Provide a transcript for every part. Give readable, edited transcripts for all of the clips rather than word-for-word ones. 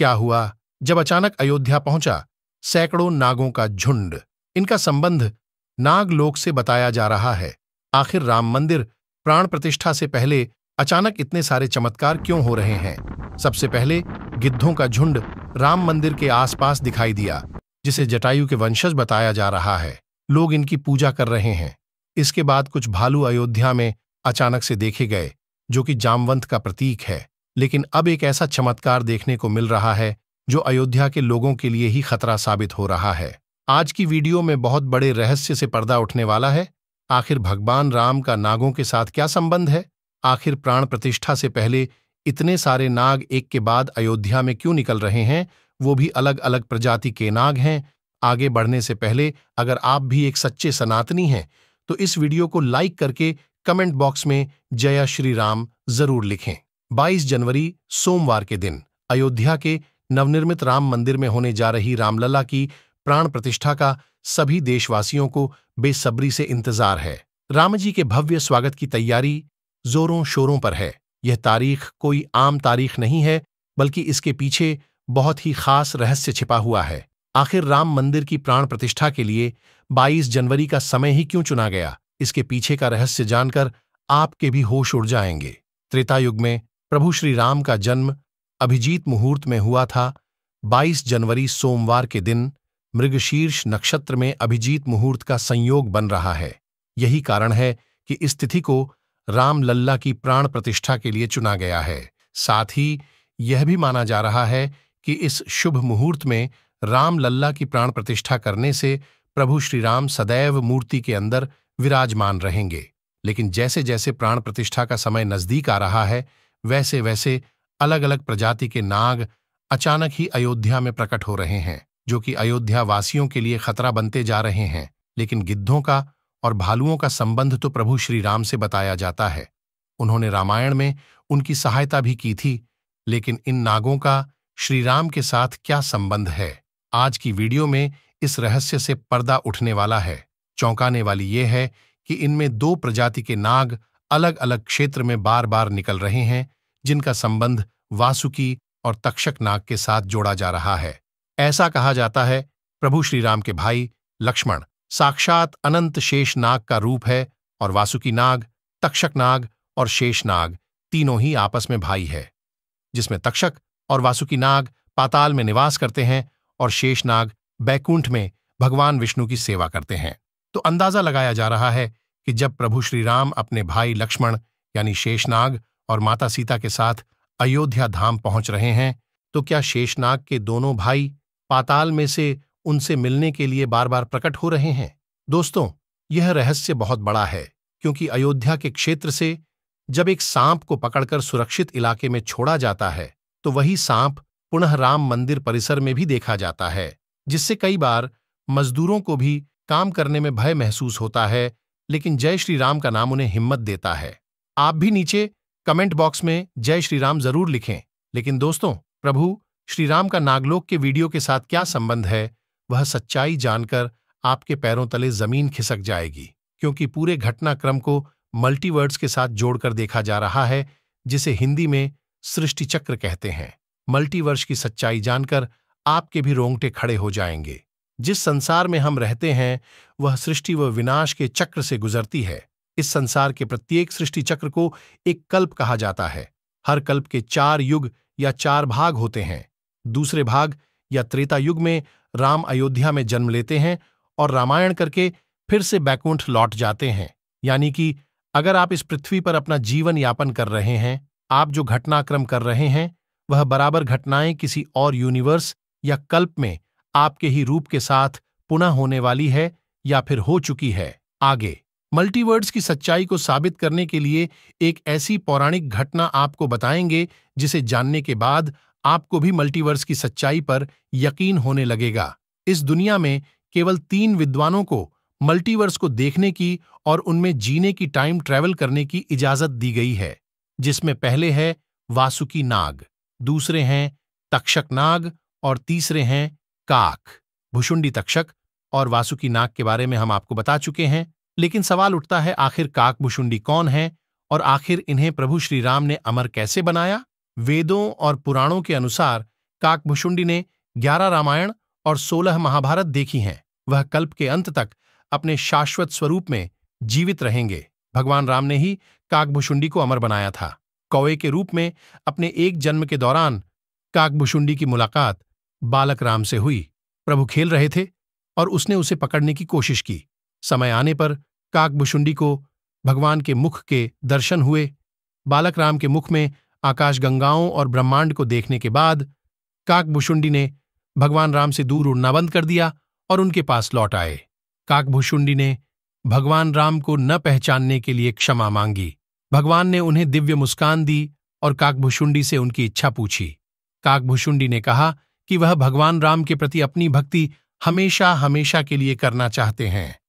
क्या हुआ जब अचानक अयोध्या पहुंचा सैकड़ों नागों का झुंड। इनका संबंध नागलोक से बताया जा रहा है। आखिर राम मंदिर प्राण प्रतिष्ठा से पहले अचानक इतने सारे चमत्कार क्यों हो रहे हैं? सबसे पहले गिद्धों का झुंड राम मंदिर के आसपास दिखाई दिया, जिसे जटायु के वंशज बताया जा रहा है। लोग इनकी पूजा कर रहे हैं। इसके बाद कुछ भालू अयोध्या में अचानक से देखे गए, जो कि जामवंत का प्रतीक है। लेकिन अब एक ऐसा चमत्कार देखने को मिल रहा है जो अयोध्या के लोगों के लिए ही खतरा साबित हो रहा है। आज की वीडियो में बहुत बड़े रहस्य से पर्दा उठने वाला है। आखिर भगवान राम का नागों के साथ क्या संबंध है? आखिर प्राण प्रतिष्ठा से पहले इतने सारे नाग एक के बाद अयोध्या में क्यों निकल रहे हैं? वो भी अलग अलग प्रजाति के नाग हैं। आगे बढ़ने से पहले अगर आप भी एक सच्चे सनातनी हैं तो इस वीडियो को लाइक करके कमेंट बॉक्स में जय श्री राम जरूर लिखें। 22 जनवरी सोमवार के दिन अयोध्या के नवनिर्मित राम मंदिर में होने जा रही रामलला की प्राण प्रतिष्ठा का सभी देशवासियों को बेसब्री से इंतजार है। राम जी के भव्य स्वागत की तैयारी जोरों शोरों पर है। यह तारीख कोई आम तारीख नहीं है, बल्कि इसके पीछे बहुत ही खास रहस्य छिपा हुआ है। आखिर राम मंदिर की प्राण प्रतिष्ठा के लिए 22 जनवरी का समय ही क्यों चुना गया? इसके पीछे का रहस्य जानकर आपके भी होश उड़ जाएंगे। त्रेता युग में प्रभु श्री राम का जन्म अभिजीत मुहूर्त में हुआ था। 22 जनवरी सोमवार के दिन मृगशीर्ष नक्षत्र में अभिजीत मुहूर्त का संयोग बन रहा है। यही कारण है कि इस तिथि को रामलल्ला की प्राण प्रतिष्ठा के लिए चुना गया है। साथ ही यह भी माना जा रहा है कि इस शुभ मुहूर्त में रामलल्ला की प्राण प्रतिष्ठा करने से प्रभु श्री राम सदैव मूर्ति के अंदर विराजमान रहेंगे। लेकिन जैसे जैसे प्राण प्रतिष्ठा का समय नजदीक आ रहा है, वैसे वैसे अलग अलग प्रजाति के नाग अचानक ही अयोध्या में प्रकट हो रहे हैं, जो कि अयोध्या वासियों के लिए खतरा बनते जा रहे हैं। लेकिन गिद्धों का और भालुओं का संबंध तो प्रभु श्री राम से बताया जाता है। उन्होंने रामायण में उनकी सहायता भी की थी। लेकिन इन नागों का श्री राम के साथ क्या संबंध है? आज की वीडियो में इस रहस्य से पर्दा उठने वाला है। चौंकाने वाली यह है कि इनमें 2 प्रजाति के नाग अलग अलग क्षेत्र में बार बार निकल रहे हैं, जिनका संबंध वासुकी और तक्षक नाग के साथ जोड़ा जा रहा है। ऐसा कहा जाता है प्रभु श्री राम के भाई लक्ष्मण साक्षात अनंत शेष नाग का रूप है और वासुकी नाग, तक्षक नाग और शेष नाग तीनों ही आपस में भाई है, जिसमें तक्षक और वासुकी नाग पाताल में निवास करते हैं और शेष नाग बैकुंठ में भगवान विष्णु की सेवा करते हैं। तो अंदाजा लगाया जा रहा है कि जब प्रभु श्री राम अपने भाई लक्ष्मण यानी शेषनाग और माता सीता के साथ अयोध्या धाम पहुंच रहे हैं, तो क्या शेषनाग के दोनों भाई पाताल में से उनसे मिलने के लिए बार बार प्रकट हो रहे हैं? दोस्तों, यह रहस्य बहुत बड़ा है, क्योंकि अयोध्या के क्षेत्र से जब एक सांप को पकड़कर सुरक्षित इलाके में छोड़ा जाता है, तो वही सांप पुनः राम मंदिर परिसर में भी देखा जाता है, जिससे कई बार मजदूरों को भी काम करने में भय महसूस होता है। लेकिन जय श्री राम का नाम उन्हें हिम्मत देता है। आप भी नीचे कमेंट बॉक्स में जय श्री राम जरूर लिखें। लेकिन दोस्तों, प्रभु श्री राम का नागलोक के वीडियो के साथ क्या संबंध है, वह सच्चाई जानकर आपके पैरों तले जमीन खिसक जाएगी, क्योंकि पूरे घटनाक्रम को मल्टीवर्ड्स के साथ जोड़कर देखा जा रहा है, जिसे हिंदी में सृष्टि चक्र कहते हैं। मल्टीवर्स की सच्चाई जानकर आपके भी रोंगटे खड़े हो जाएंगे। जिस संसार में हम रहते हैं वह सृष्टि व विनाश के चक्र से गुजरती है। इस संसार के प्रत्येक सृष्टि चक्र को एक कल्प कहा जाता है। हर कल्प के 4 युग या 4 भाग होते हैं। दूसरे भाग या त्रेता युग में राम अयोध्या में जन्म लेते हैं और रामायण करके फिर से बैकुंठ लौट जाते हैं। यानी कि अगर आप इस पृथ्वी पर अपना जीवन यापन कर रहे हैं, आप जो घटनाक्रम कर रहे हैं वह बराबर घटनाएं किसी और यूनिवर्स या कल्प में आपके ही रूप के साथ पुनः होने वाली है या फिर हो चुकी है। आगे मल्टीवर्ड्स की सच्चाई को साबित करने के लिए एक ऐसी पौराणिक घटना आपको बताएंगे, जिसे जानने के बाद आपको भी मल्टीवर्स की सच्चाई पर यकीन होने लगेगा। इस दुनिया में केवल 3 विद्वानों को मल्टीवर्स को देखने की और उनमें जीने की टाइम ट्रैवल करने की इजाजत दी गई है, जिसमें पहले है वासुकी नाग, दूसरे हैं तक्षक नाग और तीसरे हैं काक। भुशुंडी तक्षक और वासुकी नाग के बारे में हम आपको बता चुके हैं, लेकिन सवाल उठता है आखिर काक भुशुंडी कौन है और आखिर इन्हें प्रभु श्री राम ने अमर कैसे बनाया? वेदों और पुराणों के अनुसार काकभुशुंडी ने 11 रामायण और 16 महाभारत देखी हैं। वह कल्प के अंत तक अपने शाश्वत स्वरूप में जीवित रहेंगे। भगवान राम ने ही काकभुशुंडी को अमर बनाया था। कौवे के रूप में अपने एक जन्म के दौरान काकभुशुंडी की मुलाकात बालक राम से हुई। प्रभु खेल रहे थे और उसने उसे पकड़ने की कोशिश की। समय आने पर काकभुशुंडी को भगवान के मुख के दर्शन हुए। बालक राम के मुख में आकाशगंगाओं और ब्रह्मांड को देखने के बाद काकभुशुंडी ने भगवान राम से दूर उड़ना बंद कर दिया और उनके पास लौट आए। काकभुशुंडी ने भगवान राम को न पहचानने के लिए क्षमा मांगी। भगवान ने उन्हें दिव्य मुस्कान दी और काकभुशुंडी से उनकी इच्छा पूछी। काकभुशुंडी ने कहा कि वह भगवान राम के प्रति अपनी भक्ति हमेशा हमेशा के लिए करना चाहते हैं।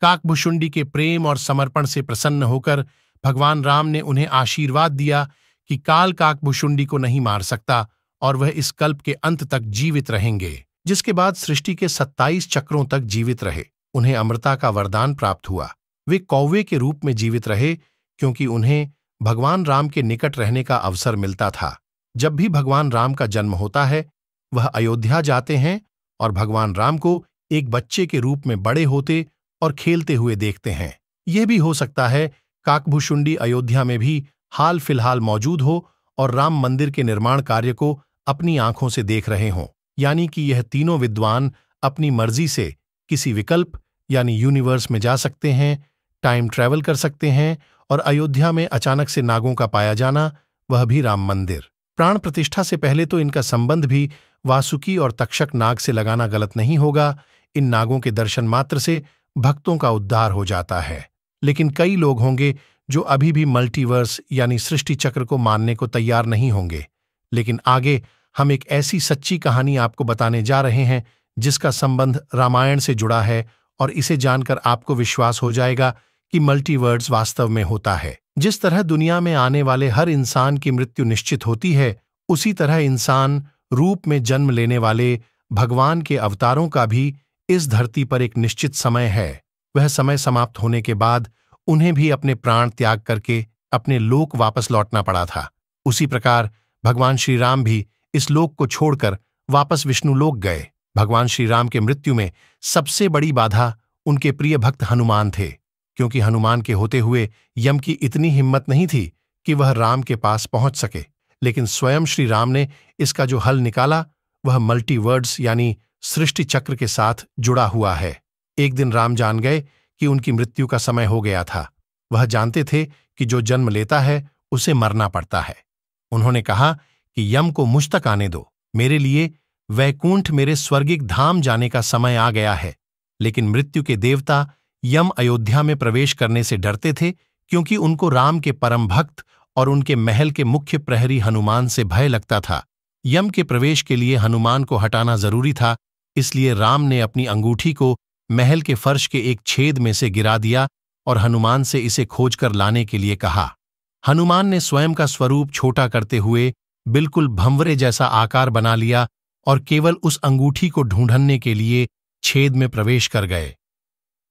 काकभुशुंडी के प्रेम और समर्पण से प्रसन्न होकर भगवान राम ने उन्हें आशीर्वाद दिया कि काल काकभुशुंडी को नहीं मार सकता और वह इस कल्प के अंत तक जीवित रहेंगे। जिसके बाद सृष्टि के 27 चक्रों तक जीवित रहे। उन्हें अमरता का वरदान प्राप्त हुआ। वे कौवे के रूप में जीवित रहे क्योंकि उन्हें भगवान राम के निकट रहने का अवसर मिलता था। जब भी भगवान राम का जन्म होता है वह अयोध्या जाते हैं और भगवान राम को एक बच्चे के रूप में बड़े होते और खेलते हुए देखते हैं। यह भी हो सकता है काकभुशुंडी अयोध्या में भी हाल फिलहाल मौजूद हो और राम मंदिर के निर्माण कार्य को अपनी आंखों से देख रहे हों। यानी कि यह तीनों विद्वान अपनी मर्जी से किसी विकल्प यानी यूनिवर्स में जा सकते हैं, टाइम ट्रैवल कर सकते हैं और अयोध्या में अचानक से नागों का पाया जाना, वह भी राम मंदिर। प्राण प्रतिष्ठा से पहले तो इनका संबंध भी वासुकी और तक्षक नाग से लगाना गलत नहीं होगा। इन नागों के दर्शन मात्र से भक्तों का उद्धार हो जाता है। लेकिन कई लोग होंगे जो अभी भी मल्टीवर्स यानी सृष्टि चक्र को मानने को तैयार नहीं होंगे। लेकिन आगे हम एक ऐसी सच्ची कहानी आपको बताने जा रहे हैं जिसका संबंध रामायण से जुड़ा है और इसे जानकर आपको विश्वास हो जाएगा कि मल्टीवर्स वास्तव में होता है। जिस तरह दुनिया में आने वाले हर इंसान की मृत्यु निश्चित होती है, उसी तरह इंसान रूप में जन्म लेने वाले भगवान के अवतारों का भी इस धरती पर एक निश्चित समय है। वह समय समाप्त होने के बाद उन्हें भी अपने प्राण त्याग करके अपने लोक वापस लौटना पड़ा था। उसी प्रकार भगवान श्री राम भी इस लोक को छोड़कर वापस विष्णु लोक गए। भगवान श्री राम के मृत्यु में सबसे बड़ी बाधा उनके प्रिय भक्त हनुमान थे, क्योंकि हनुमान के होते हुए यम की इतनी हिम्मत नहीं थी कि वह राम के पास पहुंच सके। लेकिन स्वयं श्री राम ने इसका जो हल निकाला वह मल्टीवर्ड्स यानी सृष्टि चक्र के साथ जुड़ा हुआ है। एक दिन राम जान गए कि उनकी मृत्यु का समय हो गया था। वह जानते थे कि जो जन्म लेता है उसे मरना पड़ता है। उन्होंने कहा कि यम को मुझ तक आने दो, मेरे लिए वैकुंठ मेरे स्वर्गिक धाम जाने का समय आ गया है। लेकिन मृत्यु के देवता यम अयोध्या में प्रवेश करने से डरते थे, क्योंकि उनको राम के परम भक्त और उनके महल के मुख्य प्रहरी हनुमान से भय लगता था। यम के प्रवेश के लिए हनुमान को हटाना जरूरी था, इसलिए राम ने अपनी अंगूठी को महल के फर्श के एक छेद में से गिरा दिया और हनुमान से इसे खोजकर लाने के लिए कहा। हनुमान ने स्वयं का स्वरूप छोटा करते हुए बिल्कुल भंवरे जैसा आकार बना लिया और केवल उस अंगूठी को ढूंढने के लिए छेद में प्रवेश कर गए।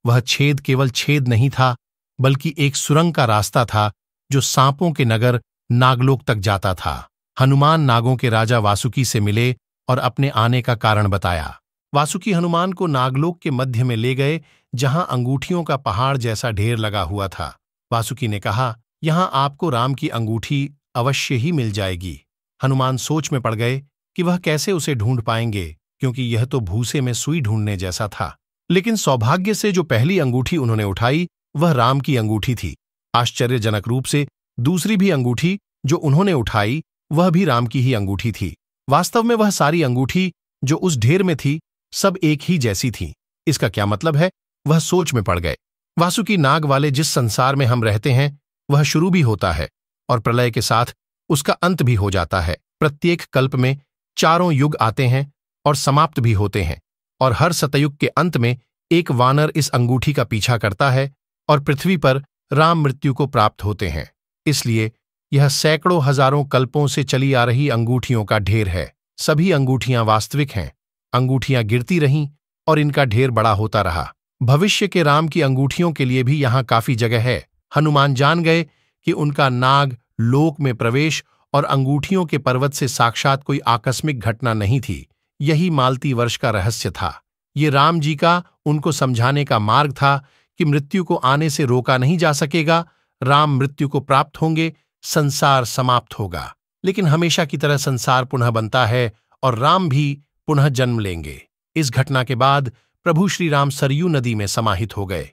वह छेद केवल छेद नहीं था, बल्कि एक सुरंग का रास्ता था जो सांपों के नगर नागलोक तक जाता था। हनुमान नागों के राजा वासुकी से मिले और अपने आने का कारण बताया। वासुकी हनुमान को नागलोक के मध्य में ले गए, जहां अंगूठियों का पहाड़ जैसा ढेर लगा हुआ था। वासुकी ने कहा, यहां आपको राम की अंगूठी अवश्य ही मिल जाएगी। हनुमान सोच में पड़ गए कि वह कैसे उसे ढूंढ पाएंगे, क्योंकि यह तो भूसे में सुई ढूंढने जैसा था। लेकिन सौभाग्य से जो पहली अंगूठी उन्होंने उठाई वह राम की अंगूठी थी। आश्चर्यजनक रूप से दूसरी भी अंगूठी जो उन्होंने उठाई वह भी राम की ही अंगूठी थी। वास्तव में वह सारी अंगूठी जो उस ढेर में थी सब एक ही जैसी थी। इसका क्या मतलब है? वह सोच में पड़ गए। वासुकी नाग वाले जिस संसार में हम रहते हैं वह शुरू भी होता है और प्रलय के साथ उसका अंत भी हो जाता है। प्रत्येक कल्प में 4 युग आते हैं और समाप्त भी होते हैं, और हर सतयुग के अंत में एक वानर इस अंगूठी का पीछा करता है और पृथ्वी पर राम मृत्यु को प्राप्त होते हैं। इसलिए यह सैकड़ों हजारों कल्पों से चली आ रही अंगूठियों का ढेर है। सभी अंगूठियां वास्तविक हैं। अंगूठियां गिरती रहीं और इनका ढेर बड़ा होता रहा। भविष्य के राम की अंगूठियों के लिए भी यहां काफी जगह है। हनुमान जान गए कि उनका नाग लोक में प्रवेश और अंगूठियों के पर्वत से साक्षात कोई आकस्मिक घटना नहीं थी। यही मालती वर्ष का रहस्य था। ये राम जी का उनको समझाने का मार्ग था कि मृत्यु को आने से रोका नहीं जा सकेगा। राम मृत्यु को प्राप्त होंगे, संसार समाप्त होगा, लेकिन हमेशा की तरह संसार पुनः बनता है और राम भी पुनः जन्म लेंगे। इस घटना के बाद प्रभु श्री राम सरयू नदी में समाहित हो गए।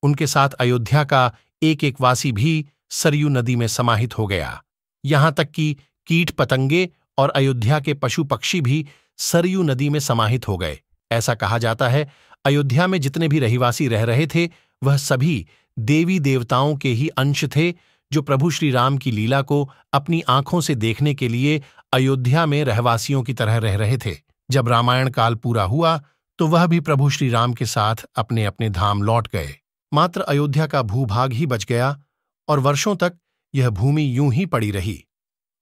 उनके साथ अयोध्या का एक एक वासी भी सरयू नदी में समाहित हो गया। यहां तक कि कीट पतंगे और अयोध्या के पशु पक्षी भी सरयू नदी में समाहित हो गए। ऐसा कहा जाता है, अयोध्या में जितने भी रहिवासी रह रहे थे वह सभी देवी देवताओं के ही अंश थे, जो प्रभु श्री राम की लीला को अपनी आंखों से देखने के लिए अयोध्या में रहवासियों की तरह रह रहे थे। जब रामायण काल पूरा हुआ तो वह भी प्रभु श्री राम के साथ अपने अपने धाम लौट गए। मात्र अयोध्या का भूभाग ही बच गया और वर्षों तक यह भूमि यूं ही पड़ी रही।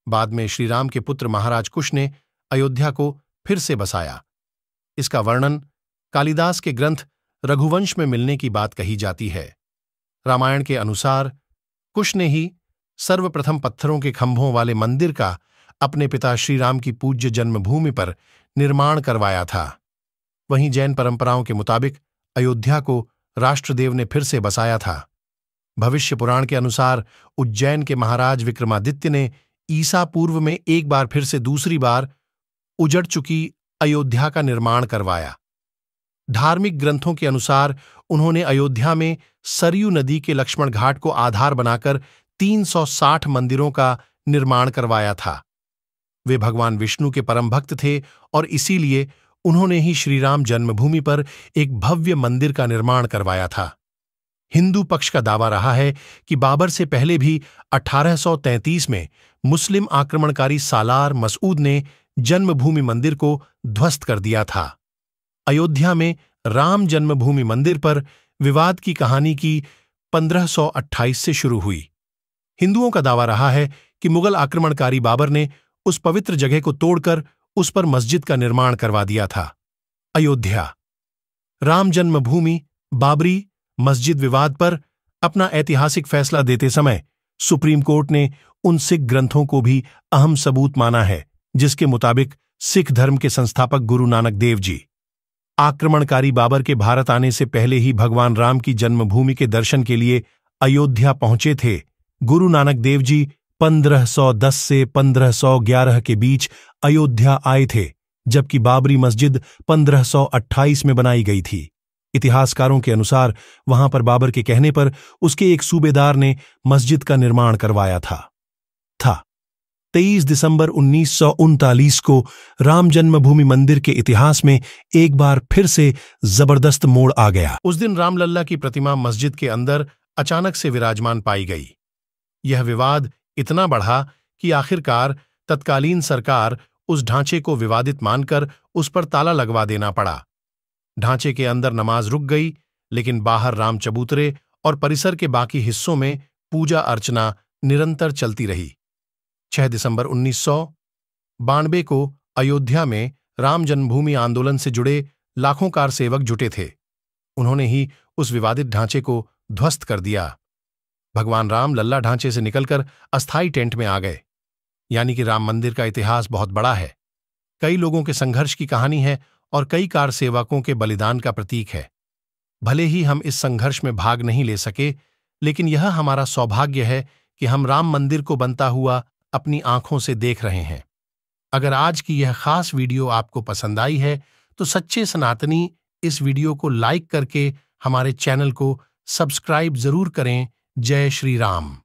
बाद में श्रीराम के पुत्र महाराज कुश ने अयोध्या को फिर से बसाया। इसका वर्णन कालिदास के ग्रंथ रघुवंश में मिलने की बात कही जाती है। रामायण के अनुसार कुश ने ही सर्वप्रथम पत्थरों के खंभों वाले मंदिर का अपने पिता श्रीराम की पूज्य जन्मभूमि पर निर्माण करवाया था। वहीं जैन परंपराओं के मुताबिक अयोध्या को राष्ट्रदेव ने फिर से बसाया था। भविष्य पुराण के अनुसार उज्जैन के महाराज विक्रमादित्य ने ईसा पूर्व में एक बार फिर से दूसरी बार उजड़ चुकी अयोध्या का निर्माण करवाया। धार्मिक ग्रंथों के अनुसार उन्होंने अयोध्या में सरयू नदी के लक्ष्मण घाट को आधार बनाकर 360 मंदिरों का निर्माण करवाया था। वे भगवान विष्णु के परम भक्त थे और इसीलिए उन्होंने ही श्रीराम जन्मभूमि पर एक भव्य मंदिर का निर्माण करवाया था। हिंदू पक्ष का दावा रहा है कि बाबर से पहले भी 1833 में मुस्लिम आक्रमणकारी सालार मसूद ने जन्मभूमि मंदिर को ध्वस्त कर दिया था। अयोध्या में राम जन्मभूमि मंदिर पर विवाद की कहानी की 1528 से शुरू हुई। हिंदुओं का दावा रहा है कि मुगल आक्रमणकारी बाबर ने उस पवित्र जगह को तोड़कर उस पर मस्जिद का निर्माण करवा दिया था। अयोध्या राम जन्मभूमि बाबरी मस्जिद विवाद पर अपना ऐतिहासिक फैसला देते समय सुप्रीम कोर्ट ने उन सिख ग्रंथों को भी अहम सबूत माना है, जिसके मुताबिक सिख धर्म के संस्थापक गुरु नानक देव जी आक्रमणकारी बाबर के भारत आने से पहले ही भगवान राम की जन्मभूमि के दर्शन के लिए अयोध्या पहुंचे थे। गुरु नानक देव जी 1510 से 1511 के बीच अयोध्या आए थे, जबकि बाबरी मस्जिद 1528 में बनाई गई थी। इतिहासकारों के अनुसार वहां पर बाबर के कहने पर उसके एक सूबेदार ने मस्जिद का निर्माण करवाया था। 23 दिसंबर 1939 को राम जन्मभूमि मंदिर के इतिहास में एक बार फिर से जबरदस्त मोड़ आ गया। उस दिन रामलल्ला की प्रतिमा मस्जिद के अंदर अचानक से विराजमान पाई गई। यह विवाद इतना बढ़ा कि आखिरकार तत्कालीन सरकार उस ढांचे को विवादित मानकर उस पर ताला लगवा देना पड़ा। ढांचे के अंदर नमाज रुक गई, लेकिन बाहर राम चबूतरे और परिसर के बाकी हिस्सों में पूजा अर्चना निरंतर चलती रही। 6 दिसंबर 1992 को अयोध्या में राम जन्मभूमि आंदोलन से जुड़े लाखों कार सेवक जुटे थे। उन्होंने ही उस विवादित ढांचे को ध्वस्त कर दिया। भगवान राम लल्ला ढांचे से निकलकर अस्थायी टेंट में आ गए। यानी कि राम मंदिर का इतिहास बहुत बड़ा है, कई लोगों के संघर्ष की कहानी है और कई कार सेवकों के बलिदान का प्रतीक है। भले ही हम इस संघर्ष में भाग नहीं ले सके, लेकिन यह हमारा सौभाग्य है कि हम राम मंदिर को बनता हुआ अपनी आंखों से देख रहे हैं। अगर आज की यह खास वीडियो आपको पसंद आई है तो सच्चे सनातनी इस वीडियो को लाइक करके हमारे चैनल को सब्सक्राइब जरूर करें। जय श्री राम।